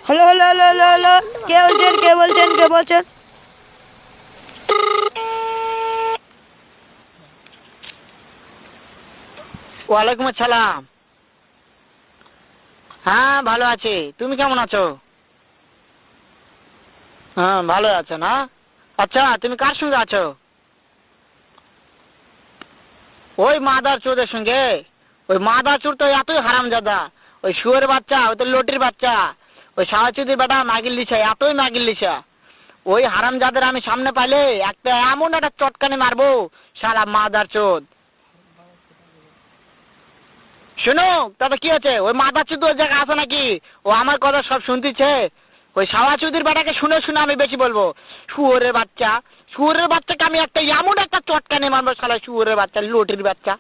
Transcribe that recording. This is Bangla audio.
Hello hello hello hello hello, কে বলছেন কে বলছেন কে বলছেন? ওয়ালাইকুম আসসালাম। হ্যাঁ ভালো আছি, তুমি কেমন আছো? হ্যাঁ ভালো আছো না? আচ্ছা তুমি কার সঙ্গে আছো? ওই মাদার চোদের সঙ্গে। ওই মাদার চোর তো এতই হারামজাদা, ওই শুয়োর বাচ্চা, ওই তো লটির বাচ্চা, ওই সাহাচুদির বেটা মাগিল লিছা, এতই মাগিল লিছা। ওই হারামজাদের আমি সামনে পাইলে একটা এমন একটা চটকানি মারবো, শালা মাদার চোদ। শুনো, তবে কি আছে, ওই মাদার চোদ ওই জায়গায় আছে নাকি? ও আমার কথা সব শুনতেছে। ওই সাওয়াচুদির বেটাকে শুনে শুনে আমি বেশি বলবো। শুয়োরের বাচ্চা, শুয়োরের বাচ্চাকে আমি একটা এমন একটা চটকানি মারবো, শালা শুয়োরের বাচ্চা, লটির বাচ্চা।